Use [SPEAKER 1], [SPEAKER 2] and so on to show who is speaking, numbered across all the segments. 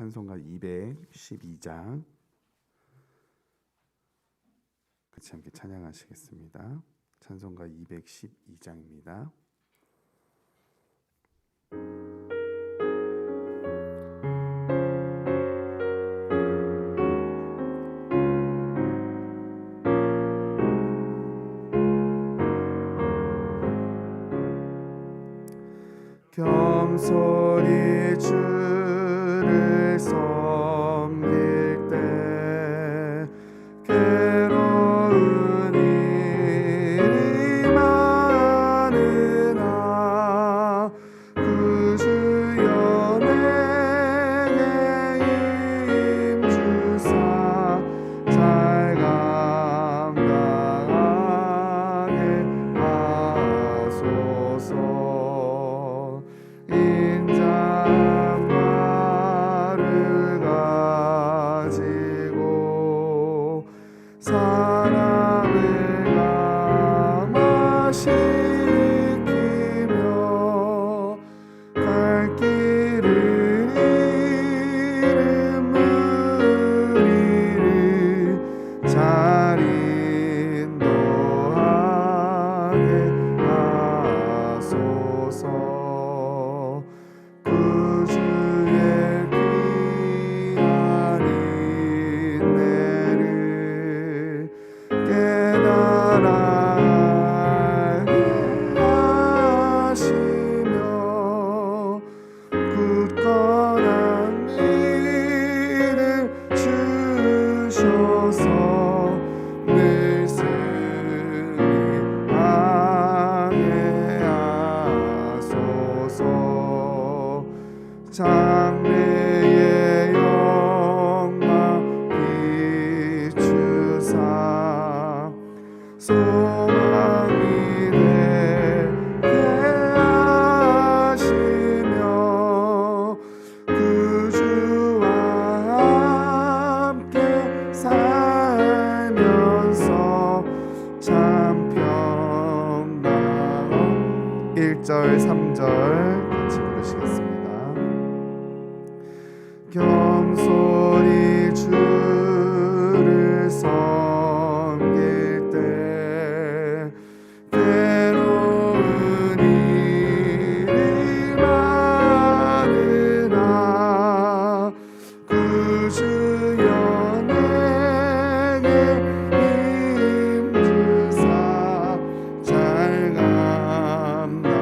[SPEAKER 1] 찬송가 212장 같이 함께 찬양하시겠습니다. 찬송가 212장입니다. 겸손히 주를 섬길 때 괴로운 일이 많으나 구주여 내게 힘주사 잘 감당하게 하소서. 인자말을 가지고 사람을 감화시키며 갈 길을 잃은 무리를 잘 인도하게 하소서. 구주의 귀한 인내를 깨달아 알게 하시며 굳건한 믿음 주셔서 늘 승리하게 하소서. 장래의 영광 비추사 소망이 되게 하시며 구주와 함께 살면서 참 평강. 1절 3절 같이 부르시겠습니다. 겸손히 주를 섬길 때 괴로운 일이 많으나 구주여 내게 힘주사 잘 감당하게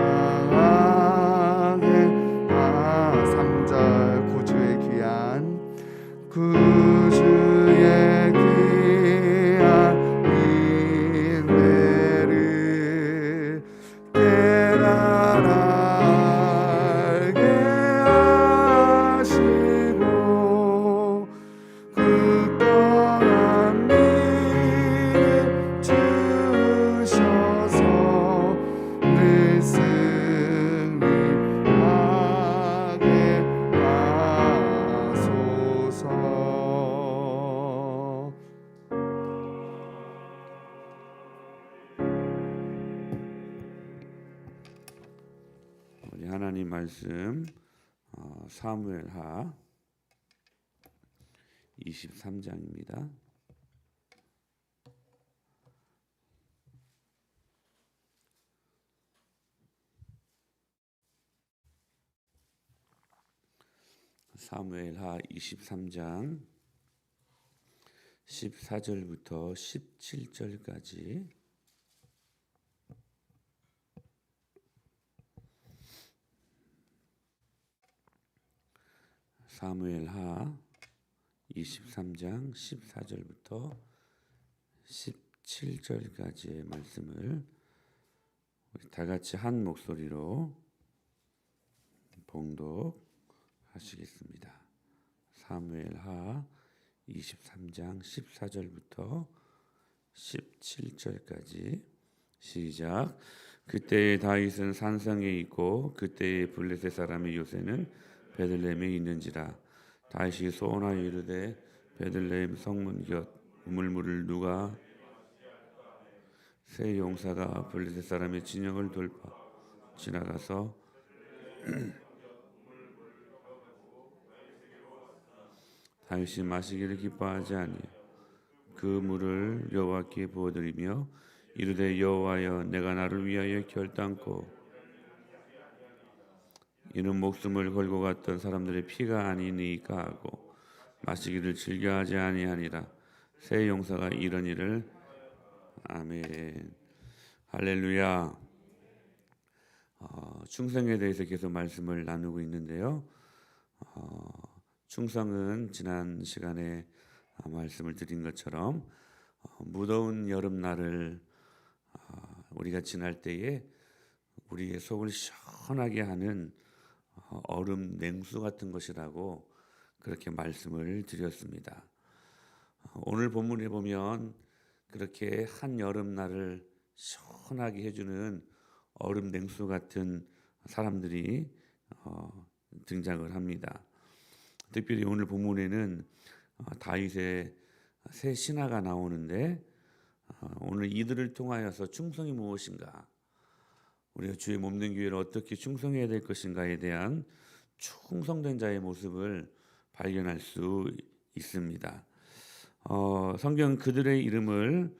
[SPEAKER 1] 3절 구주의 귀한 인내를 깨달아 알게 하시고 굳건한 믿음 주셔서 늘 승리하게 하소서. 우리 하나님 말씀 사무엘하 23장입니다. 사무엘하 23장 14절부터 17절까지 사무엘하 23장 14절부터 17절까지의 말씀을 우리 다 같이 한 목소리로 봉독하시겠습니다. 사무엘하 23장 14절부터 17절까지 시작. 그때의 다윗은 산성에 있고 그때의 블레셋 사람의 요새는 베들레헴에 있는지라. 다윗이 소원하여 이르되 베들레헴 성문 곁 우물물을 누가 새 용사가 블레셋 사람의 진영을 돌파 지나가서 다윗이 마시기를 기뻐하지 아니하여 그 물을 여호와께 부어드리며 이르되 여호와여 내가 나를 위하여 결단코 이는 목숨을 걸고 갔던 사람들의 피가 아니니까 하고 마시기를 즐겨하지 아니하니라. 새 용사가 이런 일을 아멘. 할렐루야. 충성에 대해서 계속 말씀을 나누고 있는데요. 충성은 지난 시간에 말씀을 드린 것처럼 무더운 여름날을 우리가 지날 때에 우리의 속을 시원하게 하는 얼음 냉수 같은 것이라고 그렇게 말씀을 드렸습니다. 오늘 본문에 보면 그렇게 한 여름날을 시원하게 해주는 얼음 냉수 같은 사람들이 등장을 합니다. 특별히 오늘 본문에는 다윗의 세 신하가 나오는데 오늘 이들을 통하여서 충성이 무엇인가, 우리가 주의 몸된 교회를 어떻게 충성해야 될 것인가에 대한 충성된 자의 모습을 발견할 수 있습니다. 성경 그들의 이름을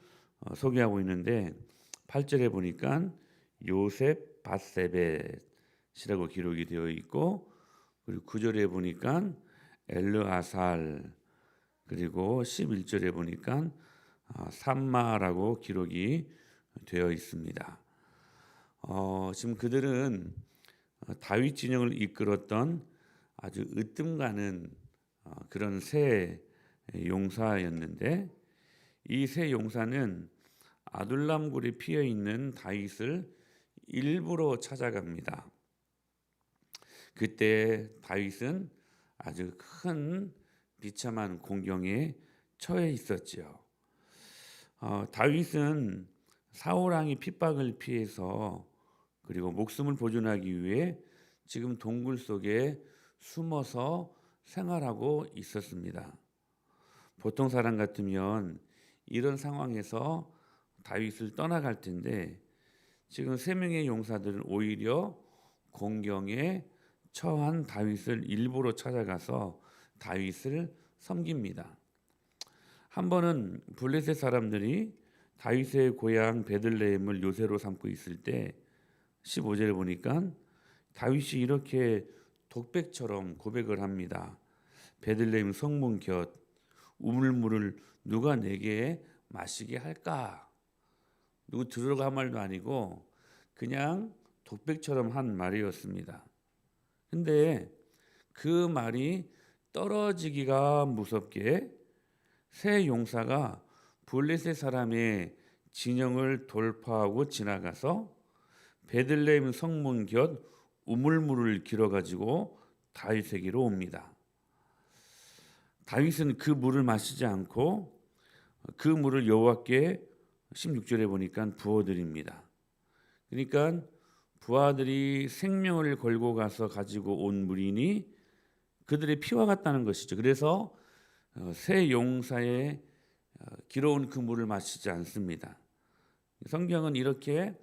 [SPEAKER 1] 소개하고 있는데 8절에 보니까 요셉 바세벳이라고 기록이 되어 있고, 그리고 9절에 보니까 엘르아살, 그리고 11절에 보니까 삼마라고 기록이 되어 있습니다. 지금 그들은 다윗 진영을 이끌었던 아주 으뜸가는 그런 새 용사였는데, 이 새 용사는 아둘람 굴에 피어 있는 다윗을 일부러 찾아갑니다. 그때 다윗은 아주 큰 비참한 공경에 처해 있었죠. 다윗은 사울 왕의 핍박을 피해서 그리고 목숨을 보존하기 위해 지금 동굴 속에 숨어서 생활하고 있었습니다. 보통 사람 같으면 이런 상황에서 다윗을 떠나갈 텐데 지금 세 명의 용사들은 오히려 공경에 처한 다윗을 일부러 찾아가서 다윗을 섬깁니다. 한 번은 블레셋 사람들이 다윗의 고향 베들레헴을 요새로 삼고 있을 때 15절에 보니까 다윗이 이렇게 독백처럼 고백을 합니다. 베들레헴 성문 곁 우물물을 누가 내게 마시게 할까? 누구 들으라고 한 말도 아니고 그냥 독백처럼 한 말이었습니다. 근데 그 말이 떨어지기가 무섭게 새 용사가 블레셋 사람의 진영을 돌파하고 지나가서 베들레헴 성문 곁 우물물을 길어가지고 다윗에게로 옵니다. 다윗은 그 물을 마시지 않고 그 물을 여호와께 16절에 보니까 부어드립니다. 그러니까 부하들이 생명을 걸고 가서 가지고 온 물이니 그들의 피와 같다는 것이죠. 그래서 새 용사의 길어온 그 물을 마시지 않습니다. 성경은 이렇게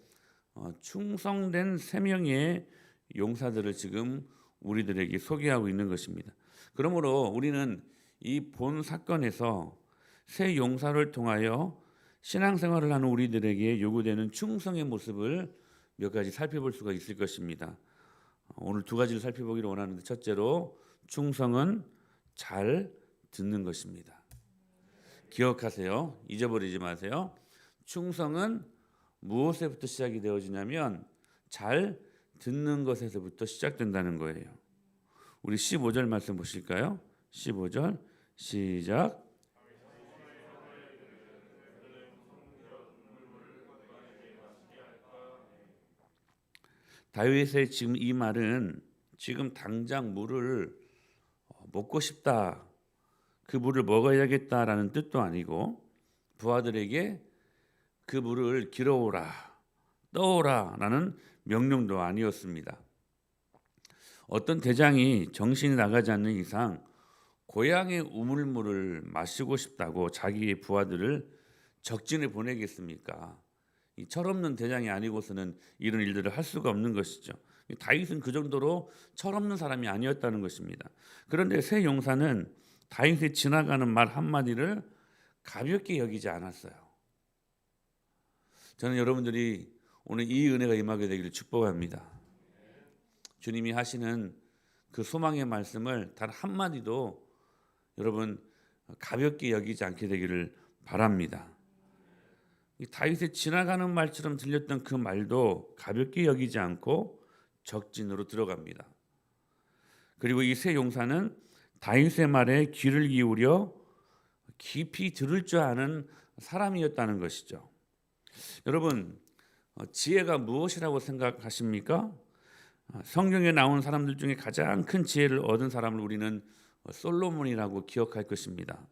[SPEAKER 1] 충성된 세 명의 용사들을 지금 우리들에게 소개하고 있는 것입니다. 그러므로 우리는 이 본 사건에서 새 용사를 통하여 신앙생활을 하는 우리들에게 요구되는 충성의 모습을 몇 가지 살펴볼 수가 있을 것입니다. 오늘 두 가지를 살펴보기를 원하는데, 첫째로 충성은 잘 듣는 것입니다. 기억하세요. 잊어버리지 마세요. 충성은 무엇에부터 시작이 되어지냐면 잘 듣는 것에서부터 시작된다는 거예요. 우리 15절 말씀 보실까요? 15절 시작. 다윗의 지금 이 말은 지금 당장 물을 먹고 싶다, 그 물을 먹어야겠다라는 뜻도 아니고 부하들에게 그 물을 길어오라, 떠오라라는 명령도 아니었습니다. 어떤 대장이 정신이 나가지 않는 이상 고향의 우물물을 마시고 싶다고 자기의 부하들을 적진에 보내겠습니까? 이 철없는 대장이 아니고서는 이런 일들을 할 수가 없는 것이죠. 다윗은 그 정도로 철없는 사람이 아니었다는 것입니다. 그런데 새 용사는 다윗이 지나가는 말 한마디를 가볍게 여기지 않았어요. 저는 여러분들이 오늘 이 은혜가 임하게 되기를 축복합니다. 주님이 하시는 그 소망의 말씀을 단 한마디도 여러분 가볍게 여기지 않게 되기를 바랍니다. 다윗의 지나가는 말처럼 들렸던 그 말도 가볍게 여기지 않고 적진으로 들어갑니다. 그리고 이 세 용사는 다윗의 말에 귀를 기울여 깊이 들을 줄 아는 사람이었다는 것이죠. 여러분, 지혜가 무엇이라고 생각하십니까? 성경에 나온 사람들 중에 가장 큰 지혜를 얻은 사람을 우리는 솔로몬이라고 기억할 것입니다.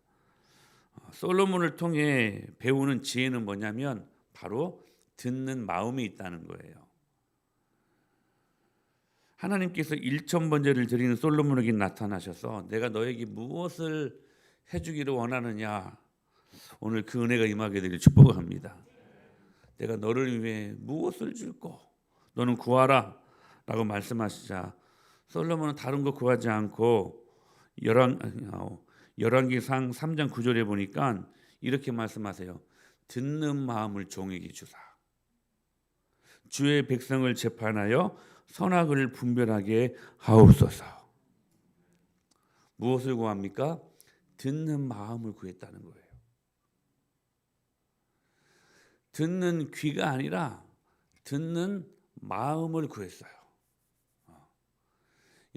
[SPEAKER 1] 솔로몬을 통해 배우는 지혜는 뭐냐면 바로 듣는 마음이 있다는 거예요. 하나님께서 1,000번제를 드리는 솔로몬에게 나타나셔서 내가 너에게 무엇을 해주기를 원하느냐, 오늘 그 은혜가 임하게 되길 축복합니다. 내가 너를 위해 무엇을 줄고 너는 구하라 라고 말씀하시자 솔로몬은 다른 거 구하지 않고 열왕기상 3장 9절에 보니까 이렇게 말씀하세요. 듣는 마음을 종에게 주사 주의 백성을 재판하여 선악을 분별하게 하옵소서. 무엇을 구합니까? 듣는 마음을 구했다는 거예요. 듣는 귀가 아니라 듣는 마음을 구했어요.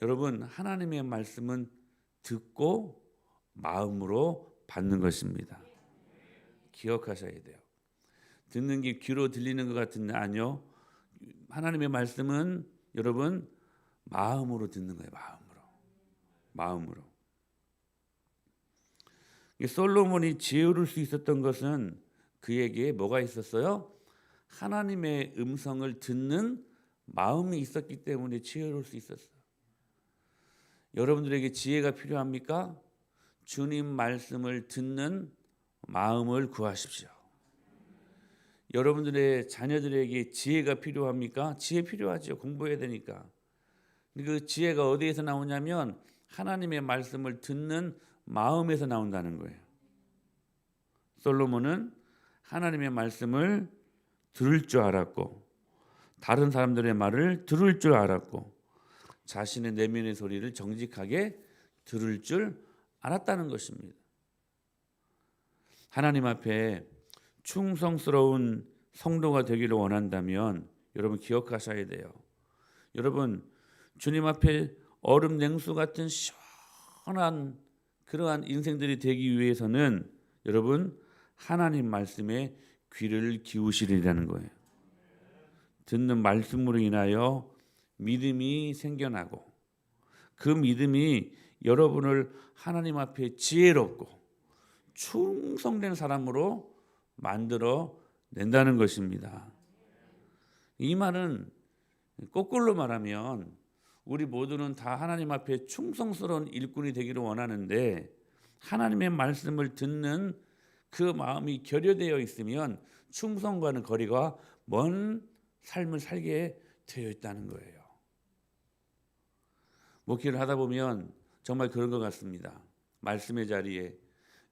[SPEAKER 1] 여러분, 하나님의 말씀은 듣고 마음으로 받는 것입니다. 기억하셔야 돼요. 듣는 게 귀로 들리는 것 같은데 아니요. 하나님의 말씀은 여러분 마음으로 듣는 거예요. 마음으로. 솔로몬이 지혜로울 수 있었던 것은 그에게 뭐가 있었어요? 하나님의 음성을 듣는 마음이 있었기 때문에 지혜로울 수 있었어요. 여러분들에게 지혜가 필요합니까? 주님 말씀을 듣는 마음을 구하십시오. 여러분들의 자녀들에게 지혜가 필요합니까? 지혜 필요하죠. 공부해야 되니까. 그 지혜가 어디에서 나오냐면 하나님의 말씀을 듣는 마음에서 나온다는 거예요. 솔로몬은 하나님의 말씀을 들을 줄 알았고 다른 사람들의 말을 들을 줄 알았고 자신의 내면의 소리를 정직하게 들을 줄 알았다는 것입니다. 하나님 앞에 충성스러운 성도가 되기를 원한다면 여러분 기억하셔야 돼요. 여러분 주님 앞에 얼음 냉수 같은 시원한 그러한 인생들이 되기 위해서는 여러분 하나님 말씀에 귀를 기울이시라는 거예요. 듣는 말씀으로 인하여 믿음이 생겨나고 그 믿음이 여러분을 하나님 앞에 지혜롭고 충성된 사람으로 만들어 낸다는 것입니다. 이 말은 거꾸로 말하면 우리 모두는 다 하나님 앞에 충성스러운 일꾼이 되기를 원하는데 하나님의 말씀을 듣는 그 마음이 결여되어 있으면 충성과는 거리가 먼 삶을 살게 되어 있다는 거예요. 목회를 하다 보면 정말 그런 것 같습니다. 말씀의 자리에,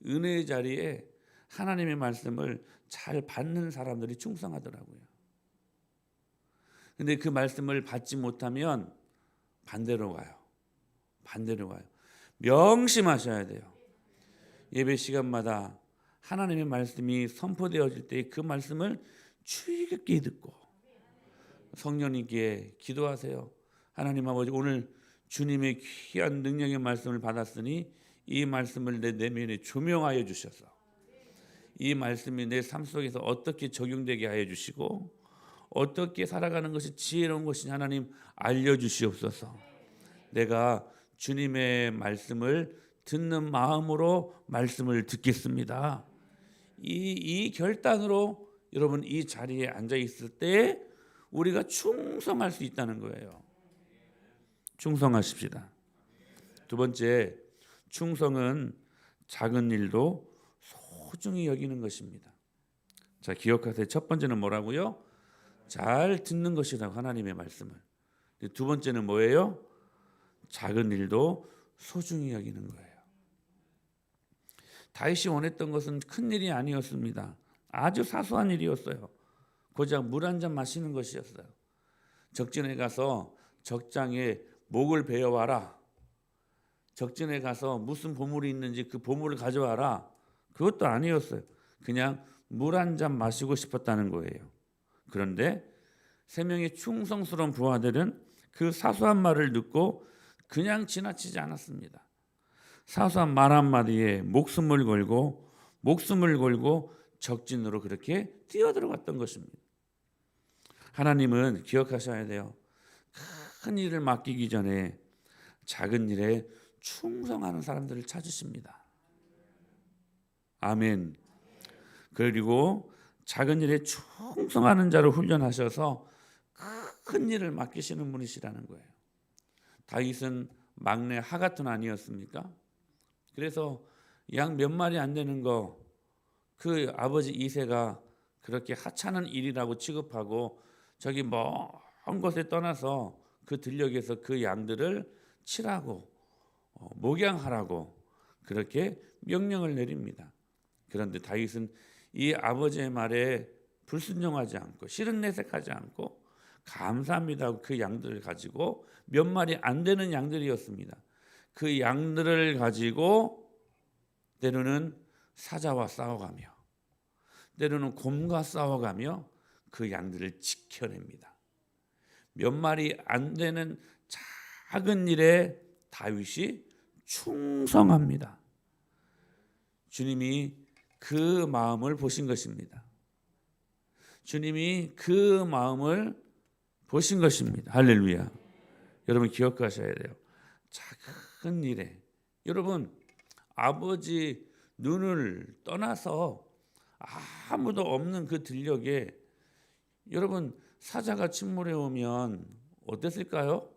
[SPEAKER 1] 은혜의 자리에 하나님의 말씀을 잘 받는 사람들이 충성하더라고요. 근데 그 말씀을 받지 못하면 반대로 가요. 명심하셔야 돼요. 예배 시간마다 하나님의 말씀이 선포되어질 때 그 말씀을 주의 깊게 듣고 성령님께 기도하세요. 하나님 아버지, 오늘 주님의 귀한 능력의 말씀을 받았으니 이 말씀을 내 내면에 조명하여 주셔서 이 말씀이 내 삶 속에서 어떻게 적용되게 하여 주시고 어떻게 살아가는 것이 지혜로운 것인지 하나님 알려주시옵소서. 내가 주님의 말씀을 듣는 마음으로 말씀을 듣겠습니다. 이 결단으로 여러분 이 자리에 앉아 있을 때 우리가 충성할 수 있다는 거예요. 충성하십시다. 두 번째, 충성은 작은 일도 소중히 여기는 것입니다. 자, 기억하세요. 첫 번째는 뭐라고요? 잘 듣는 것이라고 하나님의 말씀을. 두 번째는 뭐예요? 작은 일도 소중히 여기는 거예요. 다윗이 원했던 것은 큰 일이 아니었습니다. 아주 사소한 일이었어요. 고작 물 한 잔 마시는 것이었어요. 적진에 가서 적장에 목을 베어와라. 적진에 가서 무슨 보물이 있는지 그 보물을 가져와라. 그것도 아니었어요. 그냥 물 한 잔 마시고 싶었다는 거예요. 그런데 세 명의 충성스러운 부하들은 그 사소한 말을 듣고 그냥 지나치지 않았습니다. 사소한 말 한마디에 목숨을 걸고 적진으로 그렇게 뛰어들어갔던 것입니다. 하나님은 기억하셔야 돼요. 큰 일을 맡기기 전에 작은 일에 충성하는 사람들을 찾으십니다. 아멘. 그리고 작은 일에 충성하는 자로 훈련하셔서 큰 일을 맡기시는 분이시라는 거예요. 다윗은 막내 하갓은 아니었습니까? 그래서 양 몇 마리 안 되는 거 그 아버지 이새가 그렇게 하찮은 일이라고 취급하고 저기 먼 곳에 떠나서 그 들녘에서 그 양들을 치라고 목양하라고 그렇게 명령을 내립니다. 그런데 다윗은 이 아버지의 말에 불순종하지 않고 싫은 내색하지 않고 감사합니다 하고 그 양들을 가지고 몇 마리 안 되는 양들이었습니다. 그 양들을 가지고 때로는 사자와 싸워가며 때로는 곰과 싸워가며 그 양들을 지켜냅니다. 몇 마리 안 되는 작은 일에 다윗이 충성합니다. 주님이 그 마음을 보신 것입니다. 주님이 그 마음을 보신 것입니다. 할렐루야. 여러분 기억하셔야 돼요. 작은 일에 여러분 아버지 눈을 떠나서 아무도 없는 그 들녘에 여러분 사자가 침몰해 오면 어땠을까요?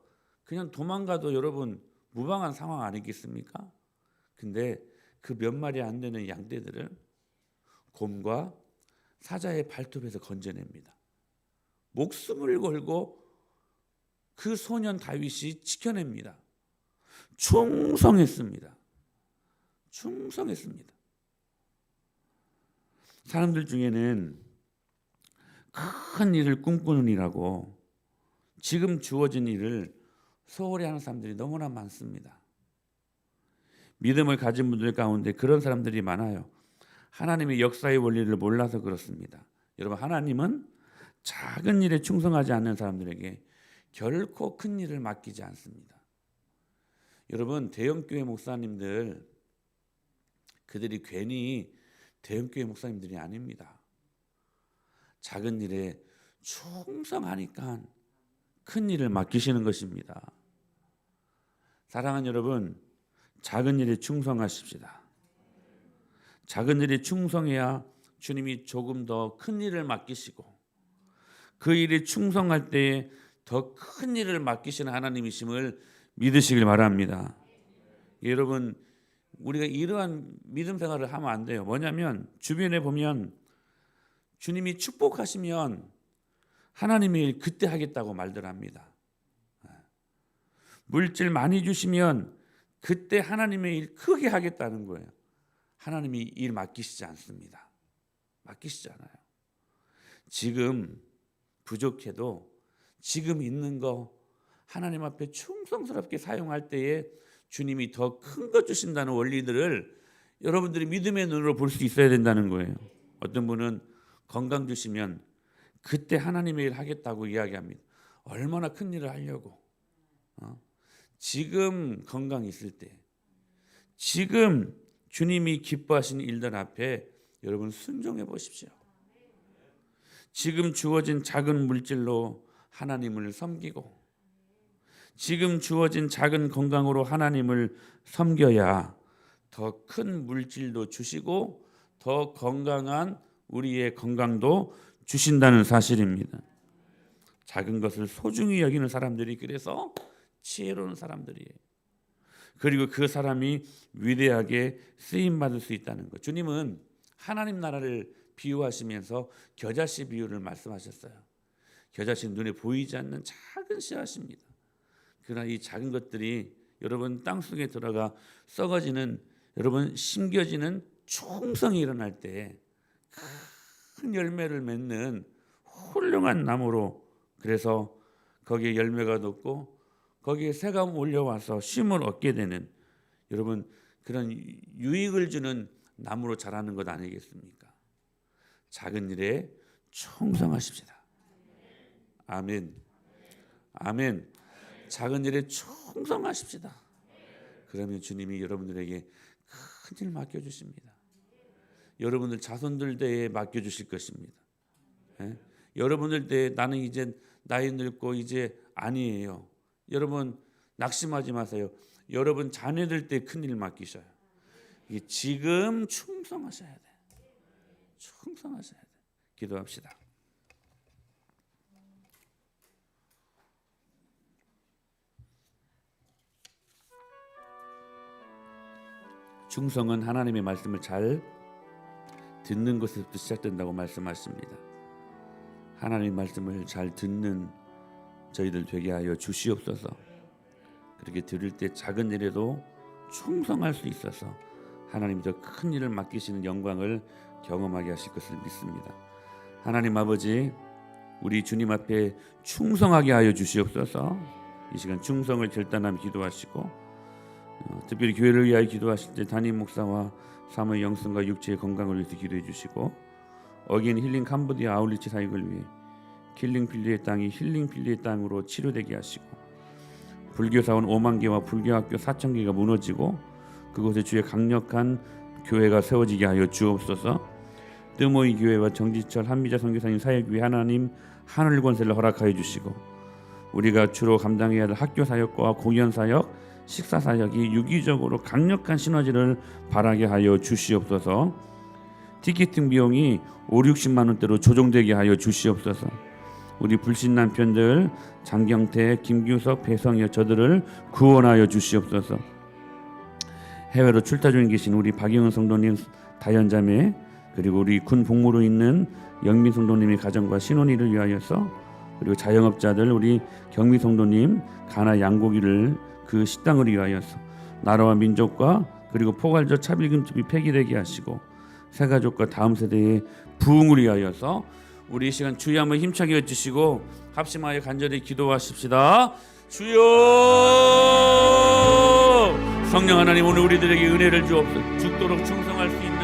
[SPEAKER 1] 그냥 도망가도 여러분 무방한 상황 아니겠습니까? 근데 그 몇 마리 안 되는 양떼들을 곰과 사자의 발톱에서 건져냅니다. 목숨을 걸고 그 소년 다윗이 지켜냅니다. 충성했습니다. 사람들 중에는 큰 일을 꿈꾸는 일하고 지금 주어진 일을 소홀히 하는 사람들이 너무나 많습니다. 믿음을 가진 분들 가운데 그런 사람들이 많아요. 하나님의 역사의 원리를 몰라서 그렇습니다. 여러분 하나님은 작은 일에 충성하지 않는 사람들에게 결코 큰 일을 맡기지 않습니다. 여러분 대형교회 목사님들 그들이 괜히 대형교회 목사님들이 아닙니다. 작은 일에 충성하니까 큰 일을 맡기시는 것입니다. 사랑하는 여러분, 작은 일에 충성하십시다. 작은 일에 충성해야 주님이 조금 더 큰 일을 맡기시고 그 일에 충성할 때에 더 큰 일을 맡기시는 하나님이심을 믿으시길 바랍니다. 여러분 우리가 이러한 믿음 생활을 하면 안 돼요. 뭐냐면 주변에 보면 주님이 축복하시면 하나님의 일 그때 하겠다고 말들 합니다. 물질 많이 주시면 그때 하나님의 일 크게 하겠다는 거예요. 하나님이 일 맡기시지 않습니다. 맡기시지 않아요. 지금 부족해도 지금 있는 거 하나님 앞에 충성스럽게 사용할 때에 주님이 더 큰 것 주신다는 원리들을 여러분들이 믿음의 눈으로 볼 수 있어야 된다는 거예요. 어떤 분은 건강 주시면 그때 하나님의 일 하겠다고 이야기합니다. 얼마나 큰 일을 하려고. 지금 건강 있을 때 지금 주님이 기뻐하시는 일들 앞에 여러분 순종해 보십시오. 지금 주어진 작은 물질로 하나님을 섬기고 지금 주어진 작은 건강으로 하나님을 섬겨야 더 큰 물질도 주시고 더 건강한 우리의 건강도 주신다는 사실입니다. 작은 것을 소중히 여기는 사람들이 그래서 지혜로운 사람들이에요. 그리고 그 사람이 위대하게 쓰임받을 수 있다는 것. 주님은 하나님 나라를 비유하시면서 겨자씨 비유를 말씀하셨어요. 겨자씨는 눈에 보이지 않는 작은 씨앗입니다. 그러나 이 작은 것들이 여러분 땅속에 들어가 썩어지는 여러분 심겨지는 충성이 일어날 때 큰 열매를 맺는 훌륭한 나무로, 그래서 거기에 열매가 돋고 거기에 새가 몰려와서 쉼을 얻게 되는, 여러분 그런 유익을 주는 나무로 자라는 것 아니겠습니까? 작은 일에 충성하십시다. 아멘. 아멘. 작은 일에 충성하십시다. 그러면 주님이 여러분들에게 큰 일 맡겨주십니다. 여러분들 자손들 대에 맡겨주실 것입니다. 예? 여러분들 대에 나는 이제 나이 늙고 이제 아니에요. 여러분 낙심하지 마세요. 여러분 자녀들 때 큰 일 맡기셔요. 지금 충성하셔야 돼. 충성하셔야 돼. 기도합시다. 충성은 하나님의 말씀을 잘 듣는 것에서부터 시작된다고 말씀하십니다. 하나님의 말씀을 잘 듣는 저희들 되게 하여 주시옵소서. 그렇게 들을 때 작은 일에도 충성할 수 있어서 하나님이 더 큰 일을 맡기시는 영광을 경험하게 하실 것을 믿습니다. 하나님 아버지, 우리 주님 앞에 충성하게 하여 주시옵소서. 이 시간 충성을 결단하며 기도하시고, 특별히 교회를 위하여 기도하실 때 담임 목사와 사모의 영성과 육체의 건강을 위해서 기도해 주시고, 어게인 힐링 캄보디아 아울리치 사역을 위해 킬링 필리의 땅이 힐링 필리의 땅으로 치료되게 하시고, 불교사원 5만 개와 불교학교 4천 개가 무너지고 그곳에 주의 강력한 교회가 세워지게 하여 주옵소서. 뜨모이 교회와 정지철 한미자 선교사님 사역 위에 하나님 하늘 권세를 허락하여 주시고, 우리가 주로 감당해야 할 학교 사역과 공연 사역, 식사 사역이 유기적으로 강력한 시너지를 발하게 하여 주시옵소서. 티켓팅 비용이 5-60만 원대로 조정되게 하여 주시옵소서. 우리 불신 남편들 장경태, 김규석, 배성여 저들을 구원하여 주시옵소서. 해외로 출타 중에 계신 우리 박영은 성도님 다연자매, 그리고 우리 군 복무로 있는 영민 성도님의 가정과 신혼일을 위하여서, 그리고 자영업자들 우리 경미 성도님 가나 양고기를 그 식당을 위하여서, 나라와 민족과 그리고 포괄적 차별금집이 폐기되게 하시고 새가족과 다음 세대의 부흥을 위하여서 우리 이 시간 주여 한번 힘차게 해주시고 합심하여 간절히 기도하십시다. 주여, 성령 하나님, 오늘 우리들에게 은혜를 주옵소서. 죽도록 충성할 수 있는